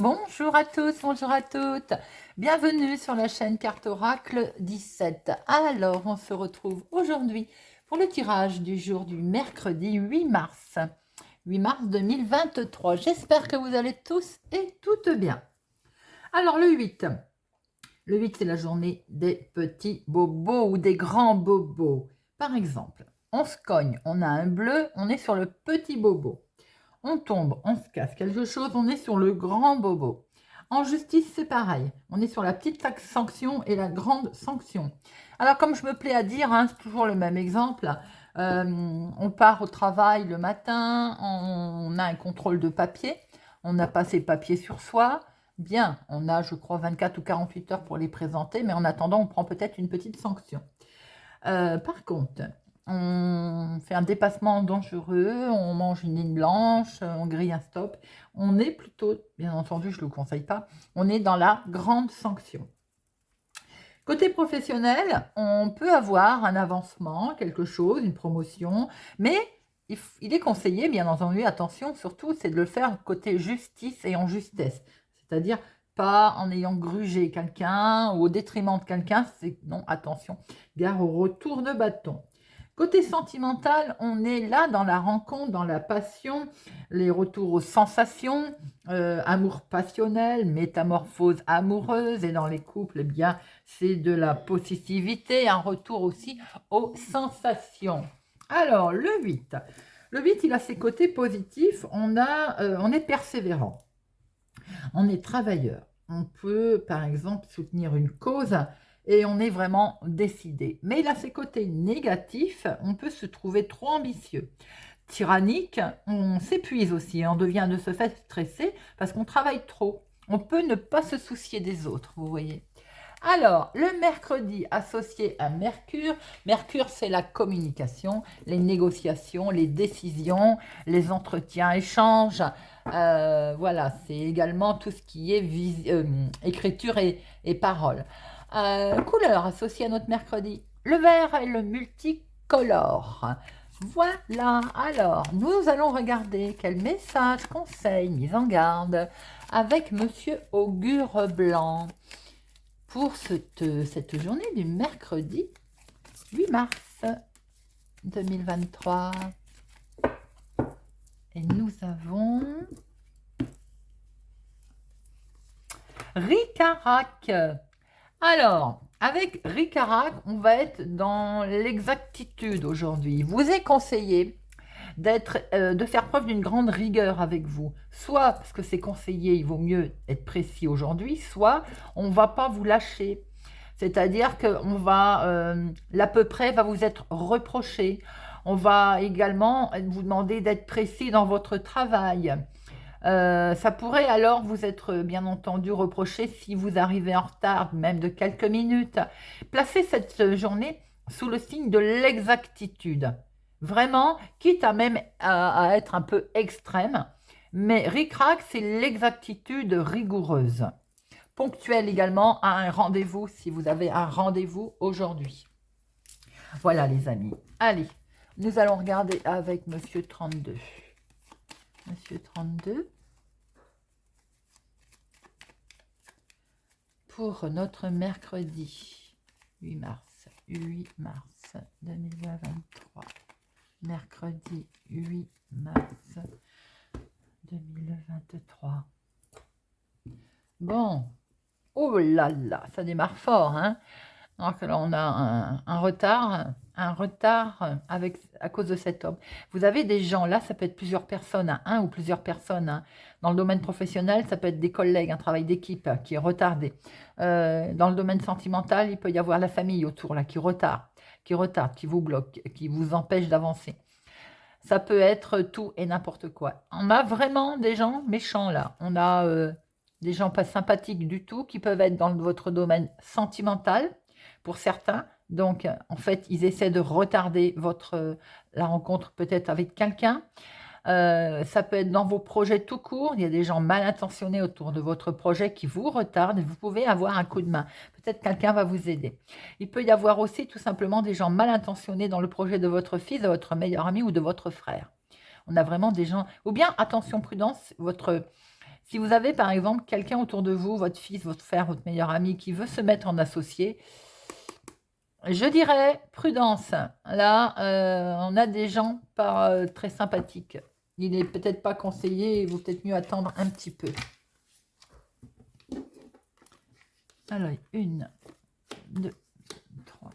Bonjour à tous, bonjour à toutes. Bienvenue sur la chaîne Carte Oracle 17. Alors, on se retrouve aujourd'hui pour le tirage du jour du mercredi 8 mars. 8 mars 2023. J'espère que vous allez tous et toutes bien. Alors, le 8. Le 8, c'est la journée des petits bobos ou des grands bobos. Par exemple, on se cogne, on a un bleu, on est sur le petit bobo. On tombe, on se casse quelque chose, on est sur le grand bobo. En justice, c'est pareil. On est sur la petite sanction et la grande sanction. Alors, comme je me plais à dire, c'est toujours le même exemple. On part au travail le matin, on a un contrôle de papier, on n'a pas ses papiers sur soi. Bien, on a, je crois, 24 ou 48 heures pour les présenter, mais en attendant, on prend peut-être une petite sanction. Par contre, on fait un dépassement dangereux, on mange une ligne blanche, on grille un stop. On est plutôt, bien entendu, je ne le conseille pas, on est dans la grande sanction. Côté professionnel, on peut avoir un avancement, quelque chose, une promotion, mais il est conseillé, bien entendu, attention, surtout, c'est de le faire côté justice et en justesse. C'est-à-dire pas en ayant grugé quelqu'un ou au détriment de quelqu'un, c'est non, attention, gare au retour de bâton. Côté sentimental, on est là dans la rencontre, dans la passion, les retours aux sensations, amour passionnel, métamorphose amoureuse, et dans les couples, eh bien, c'est de la possessivité, un retour aussi aux sensations. Alors, le 8. Le 8, il a ses côtés positifs, on est persévérant, on est travailleur. On peut, par exemple, soutenir une cause et on est vraiment décidé. Mais il a ses côtés négatifs, on peut se trouver trop ambitieux. Tyrannique, on s'épuise aussi, on devient de ce fait stressé parce qu'on travaille trop. On peut ne pas se soucier des autres, vous voyez. Alors, le mercredi associé à Mercure. Mercure, c'est la communication, les négociations, les décisions, les entretiens, échanges. Voilà, c'est également tout ce qui est écriture et parole. Couleur associée à notre mercredi. Le vert et le multicolore. Voilà, alors, nous allons regarder quel message, conseil, mise en garde avec Monsieur Augure Blanc pour cette journée du mercredi 8 mars 2023. Et nous avons Ricarac. Alors, avec Ricarac, on va être dans l'exactitude aujourd'hui. Il vous est conseillé de faire preuve d'une grande rigueur avec vous. Soit parce que c'est conseillé, il vaut mieux être précis aujourd'hui, soit on ne va pas vous lâcher. C'est-à-dire qu'on va, l'à peu près va vous être reproché. On va également vous demander d'être précis dans votre travail. Ça pourrait alors vous être bien entendu reproché si vous arrivez en retard, même de quelques minutes. Placez cette journée sous le signe de l'exactitude. Vraiment, quitte à même à être un peu extrême, mais ric-rac, c'est l'exactitude rigoureuse. Ponctuelle également à un rendez-vous si vous avez un rendez-vous aujourd'hui. Voilà les amis. Allez, nous allons regarder avec Monsieur 32. Monsieur 32. Pour notre mercredi 8 mars 2023. Mercredi 8 mars 2023. Bon, oh là là, ça démarre fort, hein. Donc là, on a un retard à cause de cet homme. Vous avez des gens, là, ça peut être plusieurs personnes, un ou plusieurs personnes. Dans le domaine professionnel, ça peut être des collègues, un travail d'équipe qui est retardé. Dans le domaine sentimental, il peut y avoir la famille autour, là, qui retarde, qui vous bloque, qui vous empêche d'avancer. Ça peut être tout et n'importe quoi. On a vraiment des gens méchants, là. On a des gens pas sympathiques du tout qui peuvent être dans votre domaine sentimental, pour certains. Donc, en fait, ils essaient de retarder la rencontre peut-être avec quelqu'un. Ça peut être dans vos projets tout court. Il y a des gens mal intentionnés autour de votre projet qui vous retardent et vous pouvez avoir un coup de main. Peut-être quelqu'un va vous aider. Il peut y avoir aussi tout simplement des gens mal intentionnés dans le projet de votre fils, de votre meilleur ami ou de votre frère. On a vraiment des gens... Ou bien, attention, prudence, Si vous avez par exemple quelqu'un autour de vous, votre fils, votre frère, votre meilleur ami qui veut se mettre en associé, je dirais prudence. Là, on a des gens pas très sympathiques. Il n'est peut-être pas conseillé, il vaut peut-être mieux attendre un petit peu. Alors, 1, 2, 3,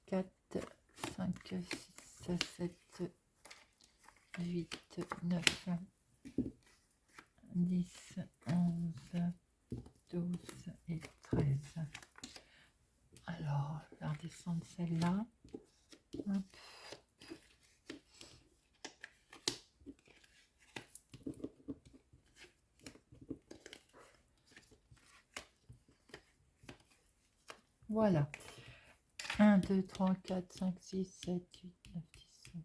4, 5, 6, 7, 8, 9, 10, 11, 12 et 13. Alors, je vais redescendre celle-là. Hop. Voilà. 1, 2, 3, 4, 5, 6, 7, 8, 9, 10, 11, 12,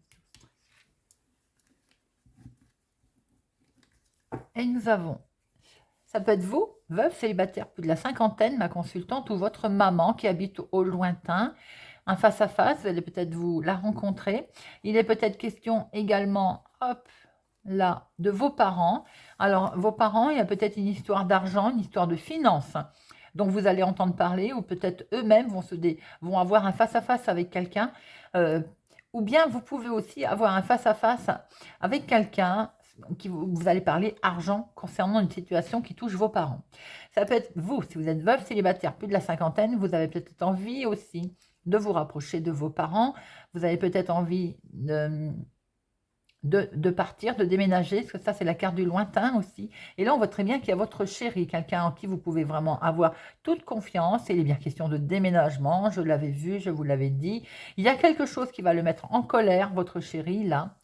13. Et nous avons, ça peut être vous, veuve, célibataire, plus de la cinquantaine, ma consultante, ou votre maman qui habite au lointain, un face-à-face, vous allez peut-être vous la rencontrer. Il est peut-être question également, hop, là, de vos parents. Alors, vos parents, il y a peut-être une histoire d'argent, une histoire de finances dont vous allez entendre parler, ou peut-être eux-mêmes vont avoir un face-à-face avec quelqu'un, ou bien vous pouvez aussi avoir un face-à-face avec quelqu'un qui vous allez parler argent concernant une situation qui touche vos parents. Ça peut être vous, si vous êtes veuve, célibataire, plus de la cinquantaine, vous avez peut-être envie aussi de vous rapprocher de vos parents, vous avez peut-être envie de partir, de déménager, parce que ça, c'est la carte du lointain aussi. Et là, on voit très bien qu'il y a votre chéri, quelqu'un en qui vous pouvez vraiment avoir toute confiance. Et il est bien question de déménagement, je l'avais vu, je vous l'avais dit. Il y a quelque chose qui va le mettre en colère, votre chéri, là,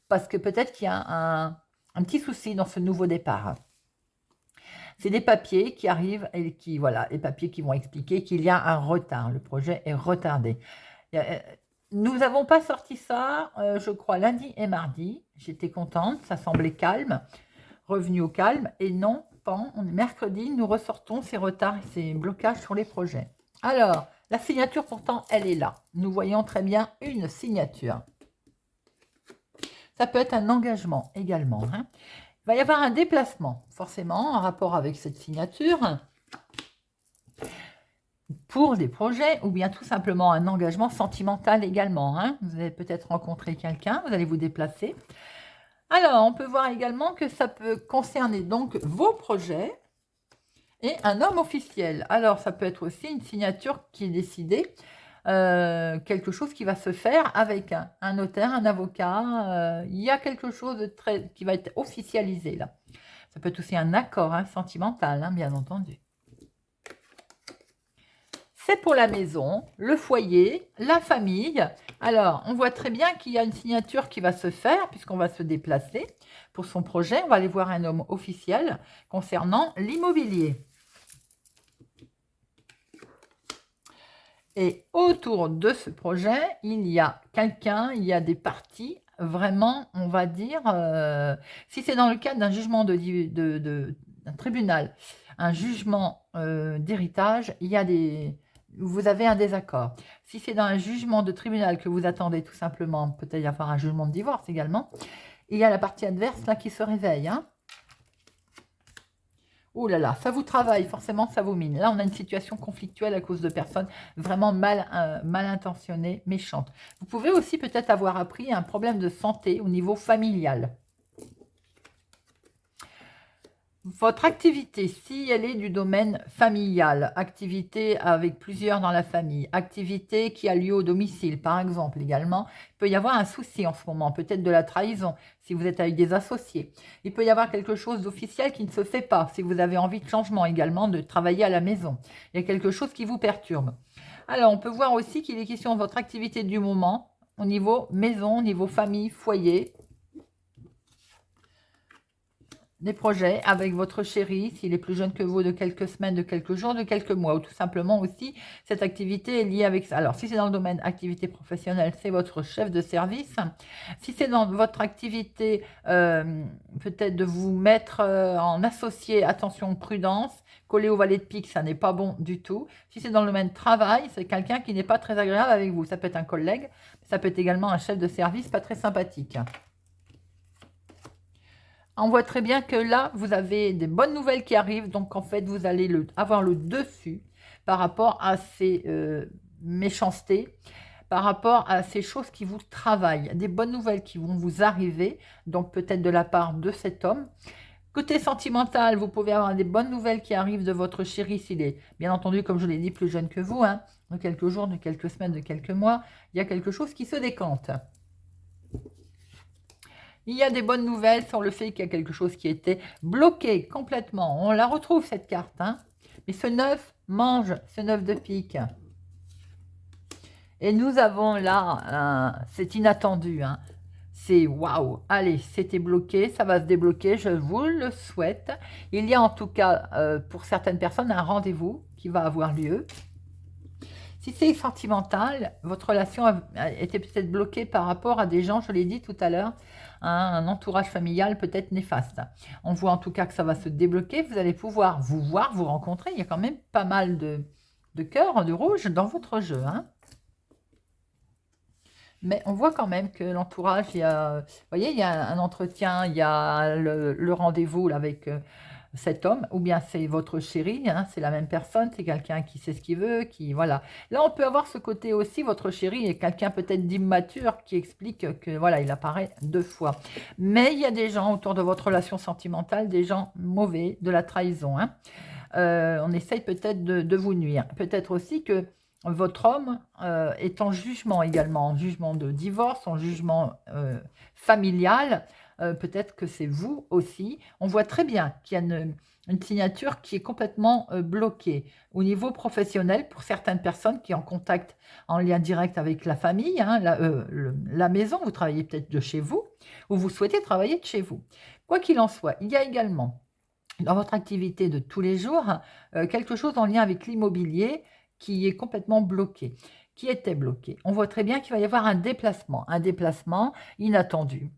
parce que peut-être qu'il y a un petit souci dans ce nouveau départ. C'est des papiers qui arrivent et voilà, les papiers qui vont expliquer qu'il y a un retard. Le projet est retardé. Nous n'avons pas sorti ça, je crois, lundi et mardi. J'étais contente, ça semblait calme, revenu au calme. Et non, mercredi, nous ressortons ces retards et ces blocages sur les projets. Alors, la signature, pourtant, elle est là. Nous voyons très bien une signature. Ça peut être un engagement également. Hein. Il va y avoir un déplacement, forcément, en rapport avec cette signature, pour des projets, ou bien tout simplement un engagement sentimental également. Hein. Vous allez peut-être rencontrer quelqu'un, vous allez vous déplacer. Alors, on peut voir également que ça peut concerner donc vos projets et un homme officiel. Alors, ça peut être aussi une signature qui est décidée, quelque chose qui va se faire avec un notaire, un avocat. Il y a quelque chose de qui va être officialisé là. Ça peut être aussi un accord sentimental, bien entendu. C'est pour la maison, le foyer, la famille. Alors, on voit très bien qu'il y a une signature qui va se faire puisqu'on va se déplacer pour son projet. On va aller voir un homme officiel concernant l'immobilier. Et autour de ce projet, il y a quelqu'un, il y a des parties, vraiment, on va dire, si c'est dans le cadre d'un jugement d'un tribunal, un jugement d'héritage, vous avez un désaccord. Si c'est dans un jugement de tribunal que vous attendez tout simplement, peut-être y avoir un jugement de divorce également, il y a la partie adverse là qui se réveille. Hein. Oh là là, ça vous travaille, forcément ça vous mine. Là, on a une situation conflictuelle à cause de personnes vraiment mal intentionnées, méchantes. Vous pouvez aussi peut-être avoir appris un problème de santé au niveau familial. Votre activité, si elle est du domaine familial, activité avec plusieurs dans la famille, activité qui a lieu au domicile, par exemple, également, il peut y avoir un souci en ce moment, peut-être de la trahison, si vous êtes avec des associés. Il peut y avoir quelque chose d'officiel qui ne se fait pas, si vous avez envie de changement également, de travailler à la maison. Il y a quelque chose qui vous perturbe. Alors, on peut voir aussi qu'il est question de votre activité du moment, au niveau maison, au niveau famille, foyer, des projets avec votre chéri, s'il est plus jeune que vous, de quelques semaines, de quelques jours, de quelques mois, ou tout simplement aussi, cette activité est liée avec ça. Alors, si c'est dans le domaine activité professionnelle, c'est votre chef de service. Si c'est dans votre activité, peut-être de vous mettre en associé, attention, prudence, coller au valet de pique, ça n'est pas bon du tout. Si c'est dans le domaine travail, c'est quelqu'un qui n'est pas très agréable avec vous. Ça peut être un collègue, ça peut être également un chef de service pas très sympathique. On voit très bien que là, vous avez des bonnes nouvelles qui arrivent. Donc, en fait, vous allez avoir le dessus par rapport à ces méchancetés, par rapport à ces choses qui vous travaillent. Des bonnes nouvelles qui vont vous arriver, donc peut-être de la part de cet homme. Côté sentimental, vous pouvez avoir des bonnes nouvelles qui arrivent de votre chéri s'il est, bien entendu, comme je l'ai dit, plus jeune que vous, hein, de quelques jours, de quelques semaines, de quelques mois. Il y a quelque chose qui se décante. Il y a des bonnes nouvelles sur le fait qu'il y a quelque chose qui était bloqué complètement. On la retrouve, cette carte. Hein. Mais ce 9 mange, ce 9 de pique. Et nous avons là, c'est inattendu. Hein. C'est waouh. Allez, c'était bloqué, ça va se débloquer, je vous le souhaite. Il y a en tout cas, pour certaines personnes, un rendez-vous qui va avoir lieu. Si c'est sentimental, votre relation a été peut-être bloquée par rapport à des gens, je l'ai dit tout à l'heure, hein, un entourage familial peut-être néfaste. On voit en tout cas que ça va se débloquer, vous allez pouvoir vous voir, vous rencontrer. Il y a quand même pas mal de cœurs, de rouge dans votre jeu. Hein. Mais on voit quand même que l'entourage, il y a, vous voyez, il y a un entretien, il y a le rendez-vous là, avec cet homme, ou bien c'est votre chéri, hein, c'est la même personne, c'est quelqu'un qui sait ce qu'il veut, qui, voilà. Là, on peut avoir ce côté aussi, votre chéri est quelqu'un peut-être d'immature qui explique que, voilà, il apparaît 2 fois. Mais il y a des gens autour de votre relation sentimentale, des gens mauvais, de la trahison, hein. On essaye peut-être de vous nuire. Peut-être aussi que votre homme est en jugement également, en jugement de divorce, en jugement familial. Peut-être que c'est vous aussi. On voit très bien qu'il y a une signature qui est complètement bloquée. Au niveau professionnel, pour certaines personnes qui sont en contact, en lien direct avec la famille, hein, la maison, vous travaillez peut-être de chez vous, ou vous souhaitez travailler de chez vous. Quoi qu'il en soit, il y a également dans votre activité de tous les jours, quelque chose en lien avec l'immobilier qui est complètement bloqué, qui était bloqué. On voit très bien qu'il va y avoir un déplacement inattendu,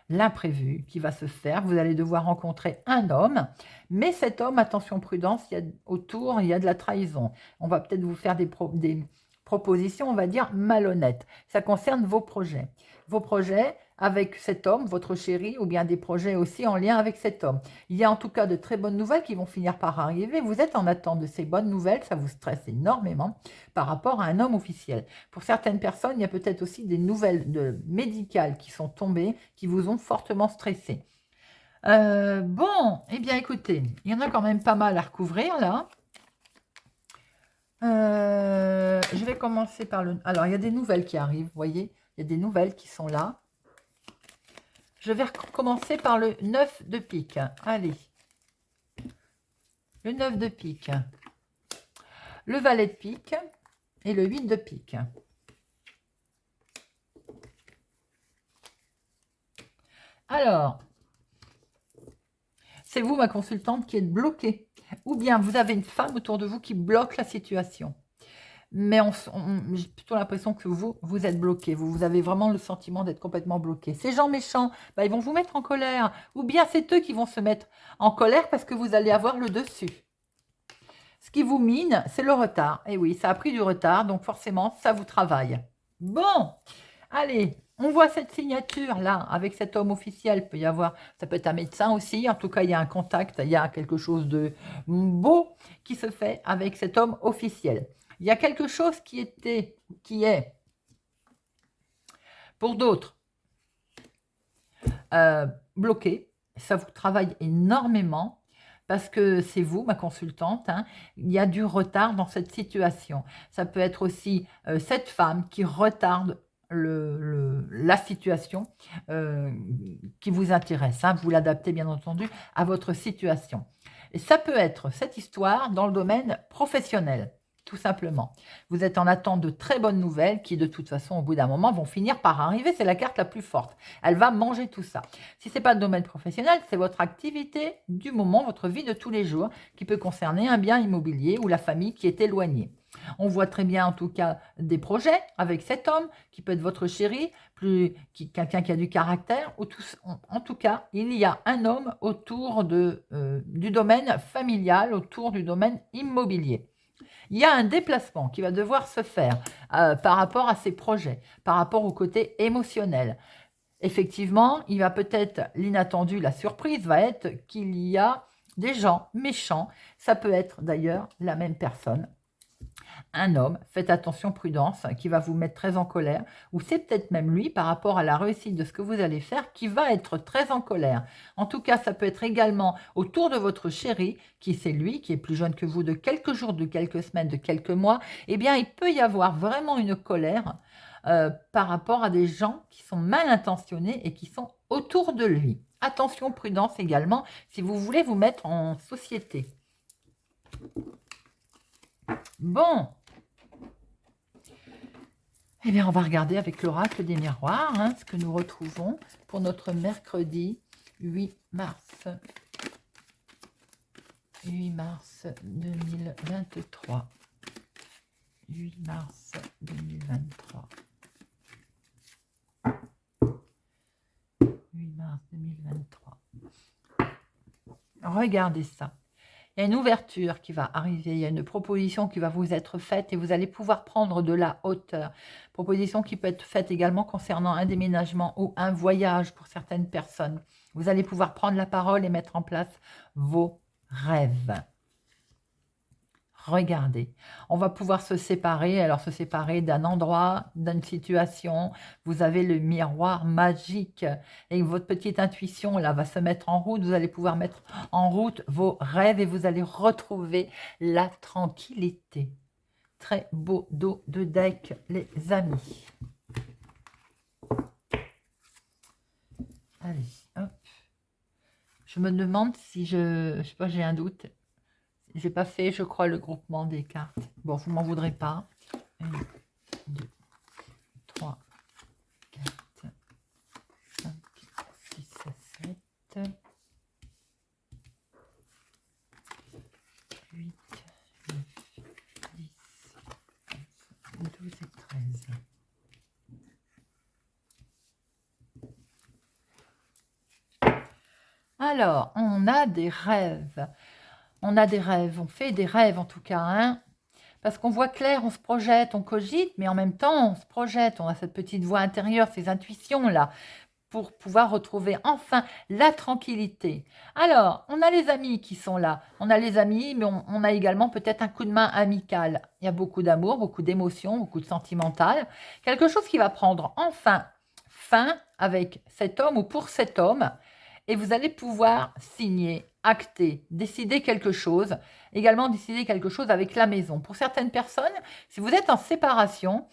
l'imprévu qui va se faire. Vous allez devoir rencontrer un homme, mais cet homme, attention prudence, autour, il y a de la trahison. On va peut-être vous faire des propositions, on va dire, malhonnêtes. Ça concerne vos projets. Vos projets avec cet homme, votre chéri, ou bien des projets aussi en lien avec cet homme. Il y a en tout cas de très bonnes nouvelles qui vont finir par arriver. Vous êtes en attente de ces bonnes nouvelles, ça vous stresse énormément par rapport à un homme officiel. Pour certaines personnes, il y a peut-être aussi des nouvelles médicales qui sont tombées, qui vous ont fortement stressé. Bon, eh bien écoutez, il y en a quand même pas mal à recouvrir là. Je vais commencer par le... Alors, il y a des nouvelles qui arrivent, vous voyez. Il y a des nouvelles qui sont là. Je vais commencer par le 9 de pique. Allez. Le 9 de pique. Le valet de pique et le 8 de pique. Alors, c'est vous, ma consultante, qui êtes bloquée. Ou bien vous avez une femme autour de vous qui bloque la situation. Mais j'ai plutôt l'impression que vous êtes bloqué. Vous avez vraiment le sentiment d'être complètement bloqué. Ces gens méchants, bah, ils vont vous mettre en colère. Ou bien c'est eux qui vont se mettre en colère parce que vous allez avoir le dessus. Ce qui vous mine, c'est le retard. Et oui, ça a pris du retard, donc forcément, ça vous travaille. Bon, allez, on voit cette signature-là, avec cet homme officiel. Il peut y avoir, ça peut être un médecin aussi. En tout cas, il y a un contact, il y a quelque chose de beau qui se fait avec cet homme officiel. Il y a quelque chose qui est, pour d'autres, bloqué. Ça vous travaille énormément parce que c'est vous, ma consultante. Hein, il y a du retard dans cette situation. Ça peut être aussi cette femme qui retarde la situation qui vous intéresse. Hein, vous l'adaptez bien entendu à votre situation. Et ça peut être cette histoire dans le domaine professionnel. Tout simplement. Vous êtes en attente de très bonnes nouvelles qui, de toute façon, au bout d'un moment, vont finir par arriver. C'est la carte la plus forte. Elle va manger tout ça. Si ce n'est pas le domaine professionnel, c'est votre activité du moment, votre vie de tous les jours, qui peut concerner un bien immobilier ou la famille qui est éloignée. On voit très bien, en tout cas, des projets avec cet homme, qui peut être votre chéri, quelqu'un qui a du caractère. En tout cas, il y a un homme autour du domaine familial, autour du domaine immobilier. Il y a un déplacement qui va devoir se faire par rapport à ces projets, par rapport au côté émotionnel. effectivement, il va peut-être, l'inattendu, la surprise va être qu'il y a des gens méchants. Ça peut être d'ailleurs la même personne. Un homme, faites attention, prudence, qui va vous mettre très en colère, ou c'est peut-être même lui, par rapport à la réussite de ce que vous allez faire, qui va être très en colère. En tout cas, ça peut être également autour de votre chéri, qui c'est lui, qui est plus jeune que vous de quelques jours, de quelques semaines, de quelques mois. Eh bien, il peut y avoir vraiment une colère par rapport à des gens qui sont mal intentionnés et qui sont autour de lui. Attention, prudence également, si vous voulez vous mettre en société. Bon, eh bien, on va regarder avec l'oracle des miroirs ce que nous retrouvons pour notre mercredi 8 mars. 8 mars 2023. 8 mars 2023. 8 mars 2023. Regardez ça. Il y a une ouverture qui va arriver, il y a une proposition qui va vous être faite et vous allez pouvoir prendre de la hauteur. Proposition qui peut être faite également concernant un déménagement ou un voyage pour certaines personnes. Vous allez pouvoir prendre la parole et mettre en place vos rêves. Regardez, on va pouvoir se séparer, alors se séparer d'un endroit, d'une situation. Vous avez le miroir magique et votre petite intuition là va se mettre en route. Vous allez pouvoir mettre en route vos rêves et vous allez retrouver la tranquillité. Très beau dos de deck, les amis. Allez, hop. Je me demande si je sais pas, j'ai un doute. J'ai pas fait, je crois, le groupement des cartes. Bon, vous m'en voudrez pas. 1, 2, 3, 4, 5, 6, 7, 8, 9, 10, 11, 12 et 13. Alors, on a des rêves. On a des rêves, on fait des rêves en tout cas, parce qu'on voit clair, on se projette, on cogite, mais en même temps, on se projette, on a cette petite voix intérieure, ces intuitions-là, pour pouvoir retrouver enfin la tranquillité. Alors, on a les amis qui sont là, on a les amis, mais on a également peut-être un coup de main amical. Il y a beaucoup d'amour, beaucoup d'émotions, beaucoup de sentimental, quelque chose qui va prendre enfin fin avec cet homme ou pour cet homme, et vous allez pouvoir signer, acter, décider quelque chose, également décider quelque chose avec la maison. Pour certaines personnes, si vous êtes en séparation,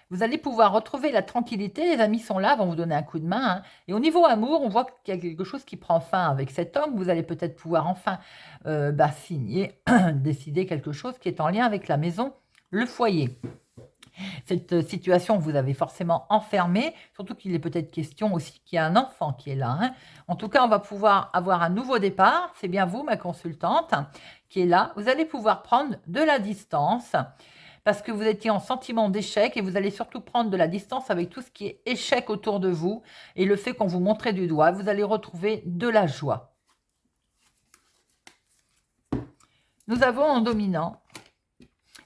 vous allez pouvoir retrouver la tranquillité, les amis sont là, vont vous donner un coup de main. Et au niveau amour, on voit qu'il y a quelque chose qui prend fin avec cet homme. Vous allez peut-être pouvoir enfin signer, décider quelque chose qui est en lien avec la maison, le foyer. Cette situation, vous avez forcément enfermé, surtout qu'il est peut-être question aussi qu'il y a un enfant qui est là. En tout cas, on va pouvoir avoir un nouveau départ. C'est bien vous, ma consultante, qui est là. Vous allez pouvoir prendre de la distance parce que vous étiez en sentiment d'échec et vous allez surtout prendre de la distance avec tout ce qui est échec autour de vous et le fait qu'on vous montrait du doigt. Vous allez retrouver de la joie. Nous avons en dominant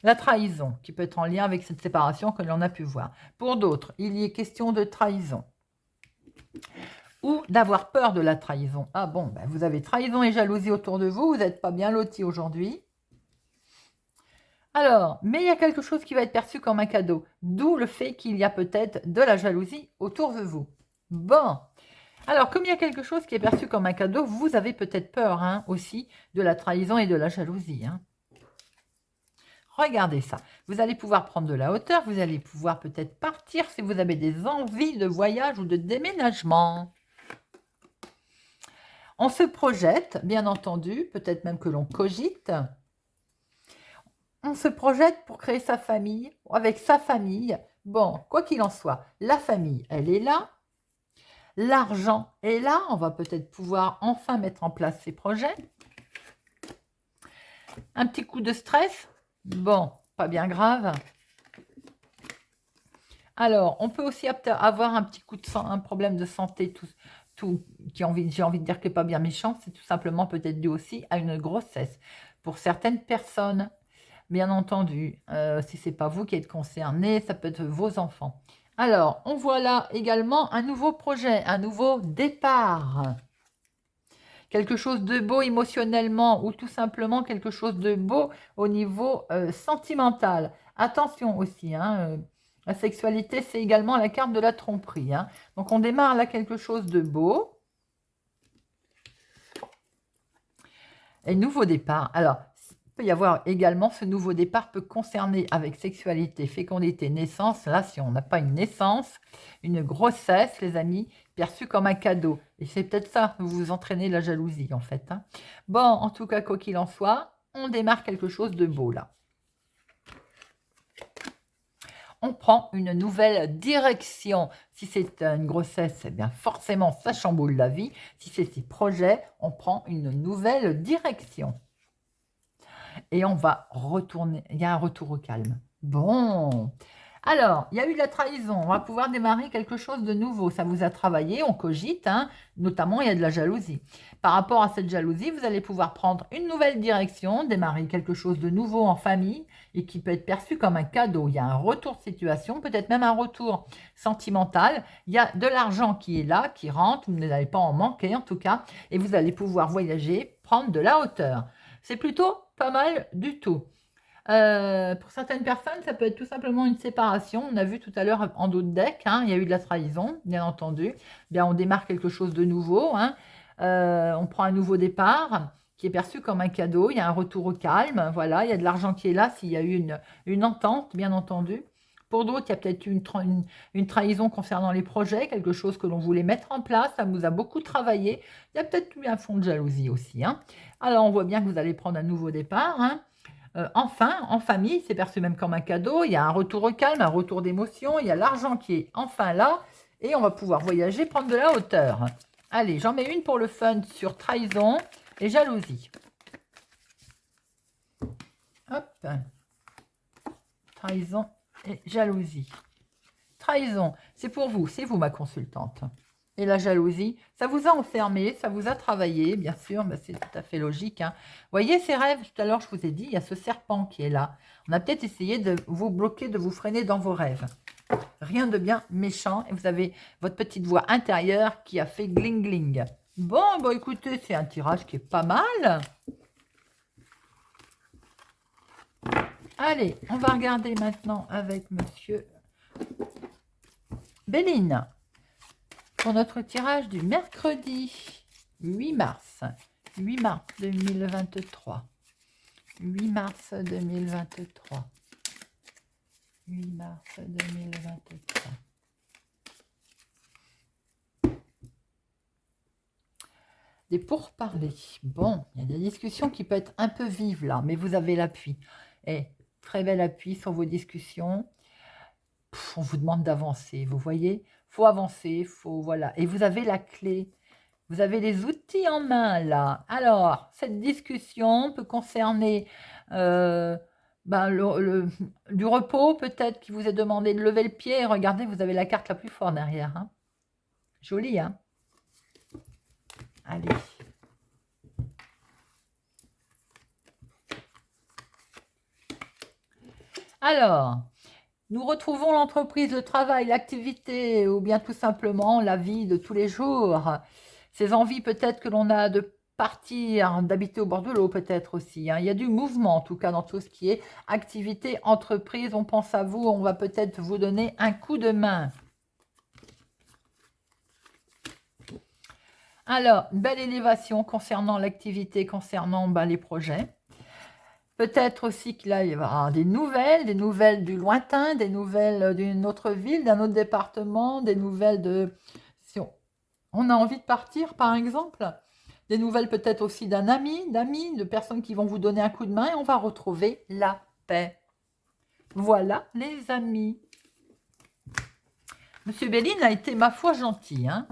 la trahison, qui peut être en lien avec cette séparation que l'on a pu voir. Pour d'autres, il y est question de trahison. Ou d'avoir peur de la trahison. Ah bon, ben vous avez trahison et jalousie autour de vous, vous n'êtes pas bien lotis aujourd'hui. Alors, mais il y a quelque chose qui va être perçu comme un cadeau. D'où le fait qu'il y a peut-être de la jalousie autour de vous. Bon. Alors, comme il y a quelque chose qui est perçu comme un cadeau, vous avez peut-être peur aussi de la trahison et de la jalousie. Regardez ça. Vous allez pouvoir prendre de la hauteur. Vous allez pouvoir peut-être partir si vous avez des envies de voyage ou de déménagement. On se projette, bien entendu. Peut-être même que l'on cogite. On se projette pour créer sa famille, avec sa famille. Bon, quoi qu'il en soit, la famille, elle est là. L'argent est là. On va peut-être pouvoir enfin mettre en place ses projets. Un petit coup de stress. Bon, pas bien grave. Alors, on peut aussi avoir un petit coup de sang, un problème de santé, j'ai envie de dire que pas bien méchant, c'est tout simplement peut-être dû aussi à une grossesse. Pour certaines personnes, bien entendu, si ce n'est pas vous qui êtes concerné, ça peut être vos enfants. Alors, on voit là également un nouveau projet, un nouveau départ. Quelque chose de beau émotionnellement ou tout simplement quelque chose de beau au niveau sentimental. Attention aussi, hein, la sexualité, c'est également la carte de la tromperie. Hein. Donc, on démarre là quelque chose de beau. Et nouveau départ. Alors, il peut y avoir également, ce nouveau départ peut concerner avec sexualité, fécondité, naissance. Là, si on n'a pas une naissance, une grossesse, les amis, perçue comme un cadeau. Et c'est peut-être ça, vous vous entraînez la jalousie, en fait. Hein. Bon, en tout cas, quoi qu'il en soit, on démarre quelque chose de beau, là. On prend une nouvelle direction. Si c'est une grossesse, eh bien forcément, ça chamboule la vie. Si c'est des projets, on prend une nouvelle direction. Et on va retourner, il y a un retour au calme. Bon, alors, il y a eu de la trahison, on va pouvoir démarrer quelque chose de nouveau. Ça vous a travaillé, on cogite, hein, notamment il y a de la jalousie. Par rapport à cette jalousie, vous allez pouvoir prendre une nouvelle direction, démarrer quelque chose de nouveau en famille et qui peut être perçu comme un cadeau. Il y a un retour de situation, peut-être même un retour sentimental. Il y a de l'argent qui est là, qui rentre, vous n'allez pas en manquer en tout cas, et vous allez pouvoir voyager, prendre de la hauteur. C'est plutôt pas mal du tout. Pour certaines personnes, ça peut être tout simplement une séparation. On a vu tout à l'heure en dos de deck, hein, il y a eu de la trahison, bien entendu. Bien, on démarre quelque chose de nouveau. Hein. On prend un nouveau départ qui est perçu comme un cadeau. Il y a un retour au calme. Voilà, il y a de l'argent qui est là s'il y a eu une entente, bien entendu. Pour d'autres, il y a peut-être une trahison concernant les projets, quelque chose que l'on voulait mettre en place. Ça vous a beaucoup travaillé. Il y a peut-être eu un fond de jalousie aussi. Hein. Alors, on voit bien que vous allez prendre un nouveau départ. Hein. Enfin, en famille, c'est perçu même comme un cadeau. Il y a un retour au calme, un retour d'émotion. Il y a l'argent qui est enfin là. Et on va pouvoir voyager, prendre de la hauteur. Allez, j'en mets une pour le fun sur trahison et jalousie. Hop. Trahison et jalousie. Trahison, c'est pour vous, c'est vous ma consultante. Et la jalousie, ça vous a enfermé, ça vous a travaillé, bien sûr, bah c'est tout à fait logique. Hein. Voyez ces rêves, tout à l'heure je vous ai dit, il y a ce serpent qui est là. On a peut-être essayé de vous bloquer, de vous freiner dans vos rêves. Rien de bien méchant, et vous avez votre petite voix intérieure qui a fait gling gling. Bon, bah écoutez, c'est un tirage qui est pas mal. Allez, on va regarder maintenant avec monsieur Béline. Pour notre tirage du mercredi 8 mars. 8 mars 2023. 8 mars 2023. 8 mars 2023. Des pourparlers. Bon, il y a des discussions qui peuvent être un peu vives là, mais vous avez l'appui. Et très bel appui sur vos discussions. On vous demande d'avancer, vous voyez, faut avancer, faut voilà. Et vous avez la clé, vous avez les outils en main là. Alors, cette discussion peut concerner du repos peut-être qui vous est demandé de lever le pied. Regardez, vous avez la carte la plus forte derrière. Hein. Jolie, hein. Allez. Alors, nous retrouvons l'entreprise, le travail, l'activité ou bien tout simplement la vie de tous les jours. Ces envies peut-être que l'on a de partir, d'habiter au bord de l'eau peut-être aussi. Hein. Il y a du mouvement en tout cas dans tout ce qui est activité, entreprise. On pense à vous, on va peut-être vous donner un coup de main. Alors, belle élévation concernant l'activité, concernant les projets. Peut-être aussi qu'il va y avoir des nouvelles du lointain, des nouvelles d'une autre ville, d'un autre département, des nouvelles de... Si on a envie de partir, par exemple, des nouvelles peut-être aussi d'un ami, d'amis, de personnes qui vont vous donner un coup de main et on va retrouver la paix. Voilà, les amis. Monsieur Béline a été, ma foi, gentil. Hein.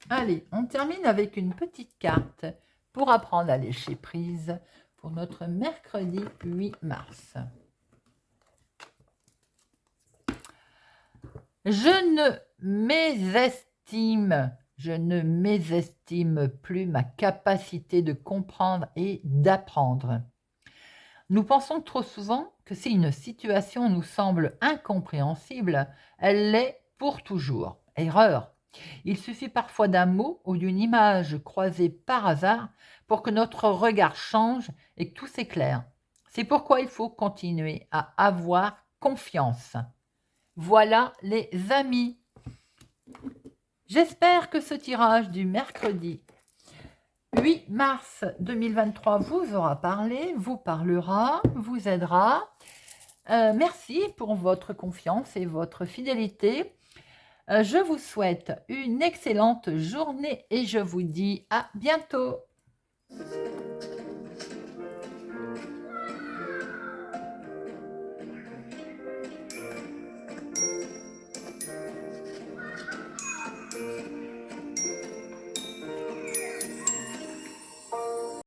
Allez, on termine avec une petite carte pour apprendre à lâcher prise pour notre mercredi 8 mars. Je ne mésestime plus ma capacité de comprendre et d'apprendre. Nous pensons trop souvent que si une situation nous semble incompréhensible, elle l'est pour toujours. Erreur. Il suffit parfois d'un mot ou d'une image croisée par hasard pour que notre regard change et que tout s'éclaire. C'est pourquoi il faut continuer à avoir confiance. Voilà les amis. J'espère que ce tirage du mercredi 8 mars 2023 vous aura parlé, vous parlera, vous aidera. Merci pour votre confiance et votre fidélité. Je vous souhaite une excellente journée et je vous dis à bientôt.